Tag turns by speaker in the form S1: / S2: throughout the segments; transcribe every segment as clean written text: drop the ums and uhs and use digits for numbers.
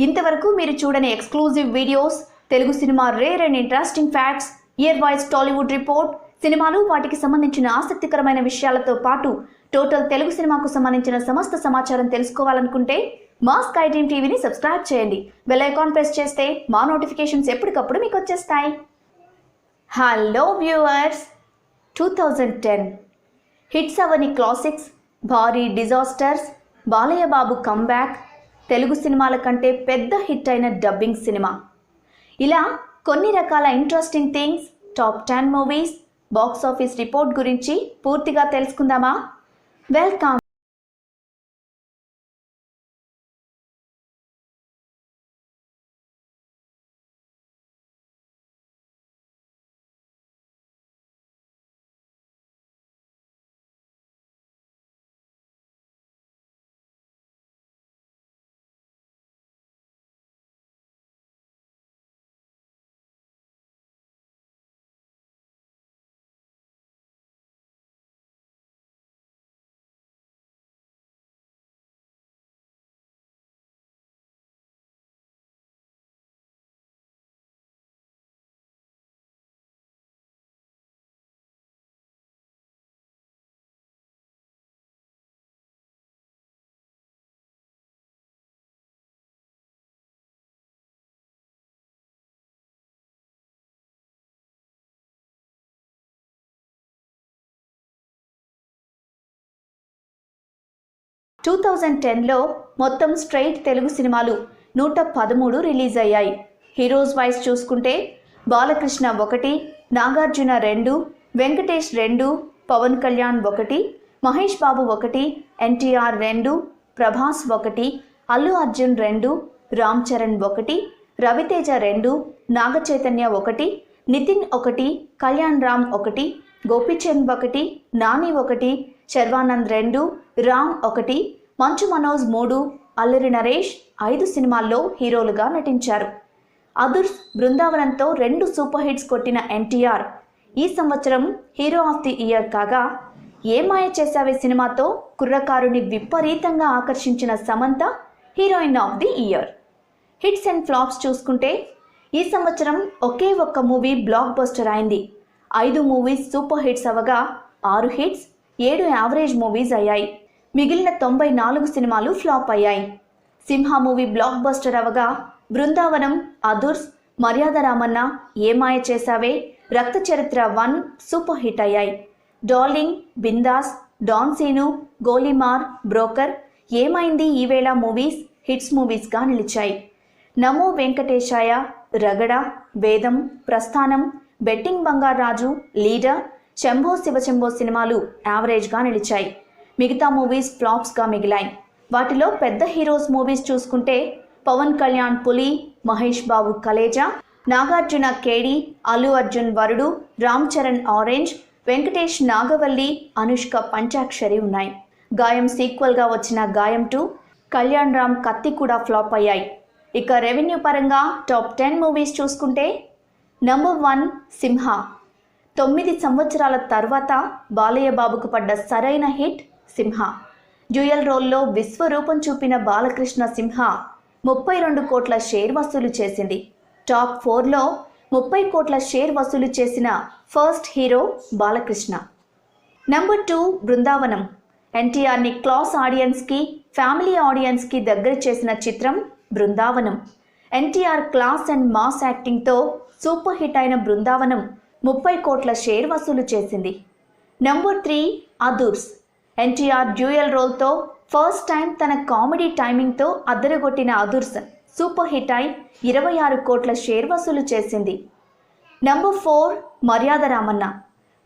S1: ఇంతవరకు మీరు చూడని exclusive videos, Telugu cinema rare and interesting facts, year wise Tollywood report, సినిమాలు వాటికి సంబంధించిన ఆసక్తికరమైన విషయాలతో పాటు టోటల్ తెలుగు సినిమాకు సంబంధించిన సమస్త సమాచారం తెలుసుకోవాలనుకుంటే మా స్కై డ్రీమ్ టీవీని సబ్స్క్రైబ్ చేయండి. బెల్ ఐకాన్ ప్రెస్ చేస్తే మా నోటిఫికేషన్స్ ఎప్పటికప్పుడు మీకు వచ్చేస్తాయి. హలో వ్యూవర్స్, 2010 హిట్స్ అవని క్లాసిక్స్, భారీ డిజాస్టర్స్, బాలయ్య బాబు కమ్బ్యాక్, తెలుగు సినిమాల కంటే పెద్ద హిట్ అయిన డబ్బింగ్ సినిమా, ఇలా కొన్ని రకాల interesting things, top 10 movies, box office report గురించి పూర్తిగా తెలుసుకుందామా? వెల్కమ్. టూ 2010లో మొత్తం స్ట్రైట్ తెలుగు సినిమాలు 113 రిలీజ్ అయ్యాయి. హీరోస్ వైజ్ చూసుకుంటే బాలకృష్ణ 1, నాగార్జున 2, వెంకటేష్ 2, పవన్ కళ్యాణ్ 1, మహేష్ బాబు 1, ఎన్టీఆర్ 2, ప్రభాస్ 1, అల్లు అర్జున్ 2, రామ్ చరణ్ 1, రవితేజ 2, నాగ చైతన్య 1, నితిన్ 1, కళ్యాణ్ రామ్ 1, గోపీచంద్ 1, నాని 1, శర్వానంద్ 2, రామ్ 1, మంచు మనోజ్ 3, అల్లరి నరేష్ 5 సినిమాల్లో హీరోలుగా నటించారు. అదుర్స్, బృందావనంతో 2 సూపర్ హిట్స్ కొట్టిన ఎన్టీఆర్ ఈ సంవత్సరం హీరో ఆఫ్ ది ఇయర్ కాగా, ఏ మాయ చేసావే సినిమాతో కుర్రకారుని విపరీతంగా ఆకర్షించిన Samantha heroine of the year. Hits and flops చూసుకుంటే ఈ సంవత్సరం ఒకే ఒక్క మూవీ బ్లాక్ బస్టర్ అయింది. 5 మూవీస్ సూపర్ హిట్స్ అవగా 6 హిట్స్, 7 యావరేజ్ మూవీస్ అయ్యాయి. మిగిలిన 94 సినిమాలు ఫ్లాప్ అయ్యాయి. సింహ మూవీ బ్లాక్ బస్టర్ అవగా బృందావనం, అదుర్స్, మర్యాద రామన్న, ఏ మాయ చేసావే, రక్త చరిత్ర 1 సూపర్ హిట్ అయ్యాయి. Darling, Bindaas, Don Seenu, Golimaar, Broker, Emaindi Evela movies hits మూవీస్గా నిలిచాయి. నమో వెంకటేశాయ, రగడ, వేదం, ప్రస్థానం, బెట్టింగ్ బంగారాజు, లీడర్, శంభో శివశంభో సినిమాలు యావరేజ్గా నిలిచాయి. మిగతా మూవీస్ ఫ్లాప్స్గా మిగిలాయి. వాటిలో పెద్ద హీరోస్ మూవీస్ చూసుకుంటే పవన్ కళ్యాణ్ పులి, మహేష్ బాబు కలేజా, నాగార్జున కేడి, అల్లు అర్జున్ వరుడు, రామ్ చరణ్ ఆరెంజ్, వెంకటేష్ నాగవల్లి, అనుష్క పంచాక్షరి ఉన్నాయి. గాయం సీక్వెల్గా వచ్చిన గాయం 2, కళ్యాణ్ రామ్ కత్తి కూడా ఫ్లాప్ అయ్యాయి. ఇక రెవెన్యూ పరంగా టాప్ 10 మూవీస్ చూసుకుంటే నంబర్ 1 సింహ. 9 సంవత్సరాల తర్వాత బాలయ్య బాబుకు పడ్డ సరైన హిట్ సింహ. డ్యూయల్ రోల్లో విశ్వరూపం చూపిన బాలకృష్ణ సింహ 32 కోట్ల షేర్ వసూలు చేసింది. టాప్ 4లో 30 కోట్ల షేర్ వసూలు చేసిన first hero Balakrishna. Number 2 Brindavanam. ఎన్టీఆర్ని క్లాస్ ఆడియన్స్కి, ఫ్యామిలీ ఆడియన్స్కి దగ్గర చేసిన చిత్రం Brindavanam. NTR class and mass యాక్టింగ్తో సూపర్ హిట్ అయిన బృందావనం 30 కోట్ల షేర్ వసూలు చేసింది. నంబర్ 3 అదుర్స్. ఎన్టీఆర్ డ్యూయల్ రోల్తో ఫస్ట్ టైం తన కామెడీ టైమింగ్తో అద్దరగొట్టిన అదుర్స్ సూపర్ హిట్ అయి 26 కోట్ల షేర్ వసూలు చేసింది. నంబర్ 4 మర్యాద రామన్న.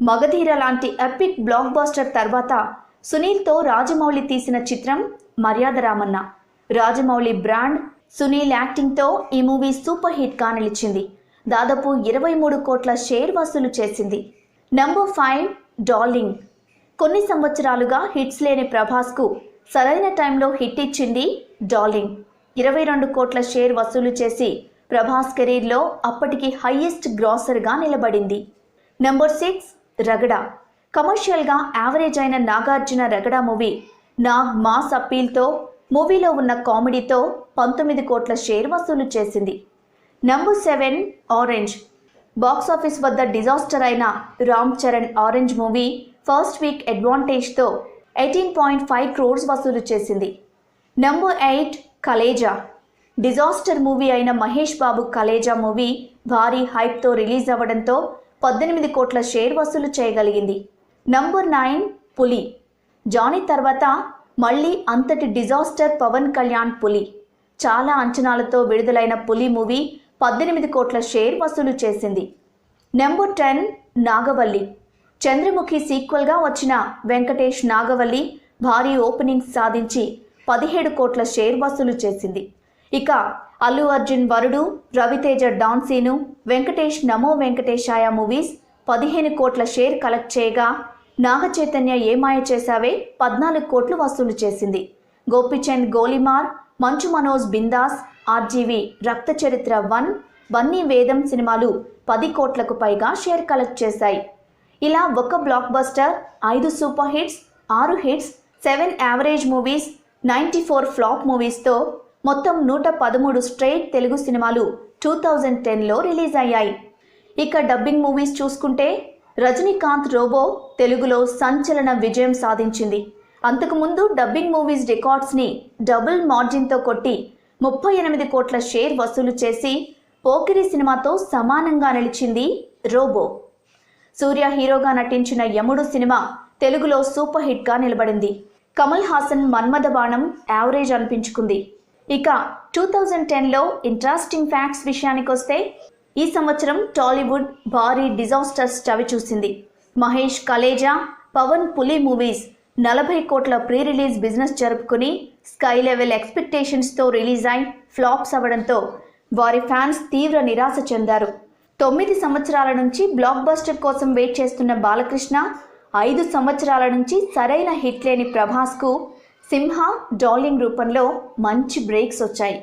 S1: మగధీర లాంటి ఎపిక్ బ్లాక్ బస్టర్ తర్వాత సునీల్తో రాజమౌళి తీసిన చిత్రం మర్యాద రామన్న. రాజమౌళి బ్రాండ్, సునీల్ యాక్టింగ్తో ఈ మూవీ సూపర్ హిట్గా నిలిచింది. దాదాపు 23 కోట్ల షేర్ వసూలు చేసింది. Number 5 darling. కొన్ని సంవత్సరాలుగా హిట్స్ లేని ప్రభాస్కు సరైన టైంలో హిట్ ఇచ్చింది డార్లింగ్. 22 కోట్ల షేర్ వసూలు చేసి ప్రభాస్ కెరీర్లో అప్పటికి హైయెస్ట్ గ్రాసర్గా నిలబడింది. నంబర్ 6 రగడ. కమర్షియల్గా యావరేజ్ అయిన నాగార్జున రగడ మూవీ నాగ్ మాస్ అప్పీల్తో మూవీలో ఉన్న కామెడీతో 19 కోట్ల షేర్ వసూలు చేసింది. Number 7 Orange. బాక్సాఫీస్ వద్ద డిజాస్టర్ అయిన Ram Charan Orange movie first week అడ్వాంటేజ్తో 18.5 crores వసూలు చేసింది. నంబర్ 8 కలేజా. డిజాస్టర్ మూవీ అయిన మహేష్ బాబు కలేజా మూవీ భారీ హైప్తో రిలీజ్ అవ్వడంతో 18 కోట్ల షేర్ వసూలు చేయగలిగింది. నంబర్ 9 పులి. జానీ తర్వాత మళ్ళీ అంతటి డిజాస్టర్ పవన్ కళ్యాణ్ పులి. చాలా అంచనాలతో విడుదలైన పులి మూవీ 18 కోట్ల షేర్ వసూలు చేసింది. నెంబర్ 10 నాగవల్లి. చంద్రముఖి సీక్వెల్గా వచ్చిన వెంకటేష్ నాగవల్లి భారీ ఓపెనింగ్ సాధించి 17 కోట్ల షేర్ వసూలు చేసింది. ఇక అల్లు అర్జున్ వరుడు, రవితేజ డాన్సీను, వెంకటేష్ నమో వెంకటేశాయ మూవీస్ 15 కోట్ల షేర్ కలెక్ట్ చేయగా నాగ చైతన్య ఏమాయ చేశావే 14 కోట్లు వసూలు చేసింది. గోపిచంద్ గోలిమార్, మంచు మనోజ్ బిందాస్, ఆర్జీవి రక్త చరిత్ర 1, బన్నీ వేదం సినిమాలు 10 కోట్లకు పైగా షేర్ కలెక్ట్ చేశాయి. ఇలా ఒక blockbuster, 5 super hits, 6 hits, 7 average movies, 94 flop మూవీస్తో మొత్తం 113 స్ట్రైట్ తెలుగు సినిమాలు 2010లో రిలీజ్ అయ్యాయి. ఇక డబ్బింగ్ మూవీస్ చూసుకుంటే రజనీకాంత్ రోబో తెలుగులో సంచలన విజయం సాధించింది. అంతకుముందు డబ్బింగ్ మూవీస్ రికార్డ్స్ని డబుల్ మార్జిన్తో కొట్టి 38 కోట్ల షేర్ వసూలు చేసి పోకిరి సినిమాతో సమానంగా నిలిచింది రోబో. సూర్య హీరోగా నటించిన యముడు సినిమా తెలుగులో సూపర్ హిట్గా నిలబడింది. కమల్ హాసన్ మన్మథ బాణం యావరేజ్ అనిపించుకుంది. ఇక 2010లో ఇంట్రెస్టింగ్ ఫ్యాక్ట్స్ విషయానికొస్తే ఈ సంవత్సరం టాలీవుడ్ భారీ డిజాస్టర్స్ చవిచూసింది. మహేష్ కలేజా, పవన్ పులి మూవీస్ 40 కోట్ల ప్రీ రిలీజ్ బిజినెస్ జరుపుకుని స్కై లెవెల్ ఎక్స్పెక్టేషన్స్తో రిలీజ్ అయి ఫ్లాప్స్ అవ్వడంతో వారి ఫ్యాన్స్ తీవ్ర నిరాశ చెందారు. 9 సంవత్సరాల నుంచి బ్లాక్ బస్టర్ కోసం వెయిట్ చేస్తున్న బాలకృష్ణ, 5 సంవత్సరాల నుంచి సరైన హిట్ లేని ప్రభాస్కు సింహ, డార్లింగ్ రూపంలో మంచి బ్రేక్స్ వచ్చాయి.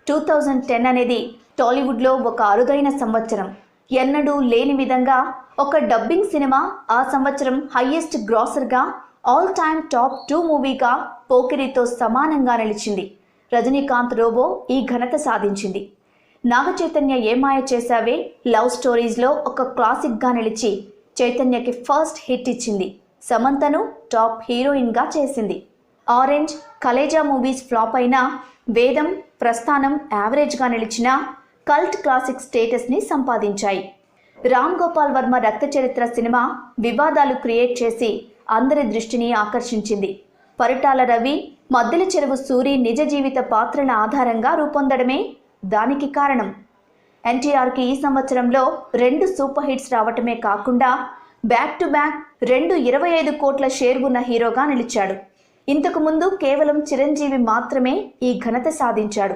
S1: 2010 అనేది టాలీవుడ్లో ఒక అరుదైన సంవత్సరం. ఎన్నడూ లేని విధంగా ఒక డబ్బింగ్ సినిమా ఆ సంవత్సరం హైయెస్ట్ గ్రాసర్గా, ఆల్ టైమ్ టాప్ 2 మూవీగా పోకిరితో సమానంగా నిలిచింది. రజనీకాంత్ రోబో ఈ ఘనత సాధించింది. నాగ చైతన్య ఏమాయ చేశావే లవ్ స్టోరీస్లో ఒక క్లాసిక్గా నిలిచి చైతన్యకి ఫస్ట్ హిట్ ఇచ్చింది. సమంతను టాప్ హీరోయిన్గా చేసింది. ఆరెంజ్, కలేజా మూవీస్ ఫ్లాప్ అయినా వేదం, ప్రస్థానం యావరేజ్గా నిలిచిన కల్ట్ క్లాసిక్ స్టేటస్ని సంపాదించాయి. రామ్ గోపాల్ వర్మ రక్త చరిత్ర సినిమా వివాదాలు క్రియేట్ చేసి అందరి దృష్టిని ఆకర్షించింది. పరిటాల రవి, మద్దెల చెరువు సూరి నిజ జీవిత పాత్రల ఆధారంగా రూపొందడమే దానికి కారణం. ఎన్టీఆర్కి ఈ సంవత్సరంలో 2 సూపర్ హిట్స్ రావటమే కాకుండా బ్యాక్ టు బ్యాక్ 25 కోట్ల షేర్ ఉన్న హీరోగా నిలిచాడు. ఇంతకు ముందు కేవలం చిరంజీవి మాత్రమే ఈ ఘనత సాధించాడు.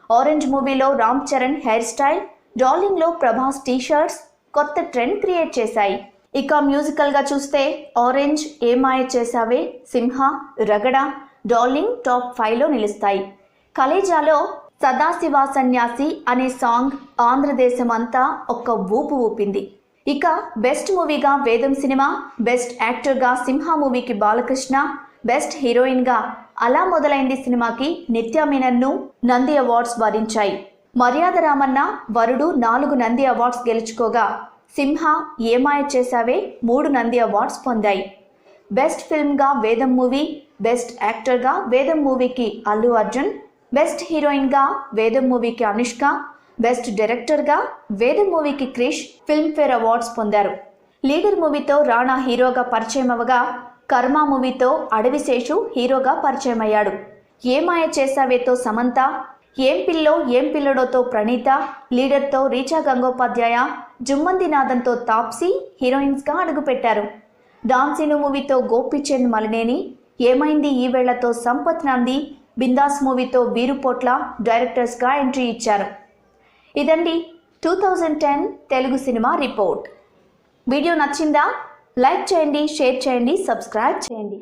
S1: ఆరెంజ్ మూవీలో రామ్ చరణ్ హెయిర్ స్టైల్, డార్లింగ్లో ప్రభాస్ టీషర్ట్స్ కొత్త ట్రెండ్ క్రియేట్ చేశాయి. ఇక మ్యూజికల్గా చూస్తే ఆరెంజ్, ఏమాయ చేశావే, సింహ, రగడ, డార్లింగ్ టాప్ 5లో నిలుస్తాయి. కలేజాలో సదాశివ సన్యాసి అనే సాంగ్ ఆంధ్రదేశం అంతా ఒక్క ఊపు ఊపింది. ఇక బెస్ట్ మూవీగా వేదం సినిమా, బెస్ట్ యాక్టర్గా సింహ మూవీకి బాలకృష్ణ, బెస్ట్ హీరోయిన్గా అలా మొదలైంది సినిమాకి నిత్యా మీనన్ను నంది అవార్డ్స్ వరించాయి. మర్యాద రామన్న, వరుడు 4 నంది అవార్డ్స్ గెలుచుకోగా సింహ, ఏమాయ చేశావే 3 నంది అవార్డ్స్ పొందాయి. బెస్ట్ ఫిల్మ్గా వేదం మూవీ, బెస్ట్ యాక్టర్గా వేదం మూవీకి అల్లు అర్జున్, బెస్ట్ హీరోయిన్గా వేదం మూవీకి అనుష్క, బెస్ట్ డైరెక్టర్గా వేదం మూవీకి క్రిష్ ఫిల్మ్ఫేర్ అవార్డ్స్ పొందారు. లీడర్ మూవీతో రాణా హీరోగా పరిచయం అవ్వగా కర్మ మూవీతో అడవిశేషు హీరోగా పరిచయం అయ్యాడు. ఏమాయ చేశావేతో సమంత, ఏం పిల్లో ఏం పిల్లడోతో ప్రణీత, లీడర్తో రీచా గంగోపాధ్యాయ, జుమ్మంది నాథన్తో తాప్సీ హీరోయిన్స్గా అడుగుపెట్టారు. డాన్సీను మూవీతో గోపిచంద్ మలినేని, ఏమైంది ఈ వేళతో సంపత్ నంది, బిందాస్ మూవీతో వీరుపోట్ల డైరెక్టర్స్గా ఎంట్రీ ఇచ్చారు. ఇదండి 2010 తెలుగు సినిమా రిపోర్ట్. వీడియో నచ్చిందా? లైక్ చేయండి, షేర్ చేయండి, సబ్స్క్రైబ్ చేయండి.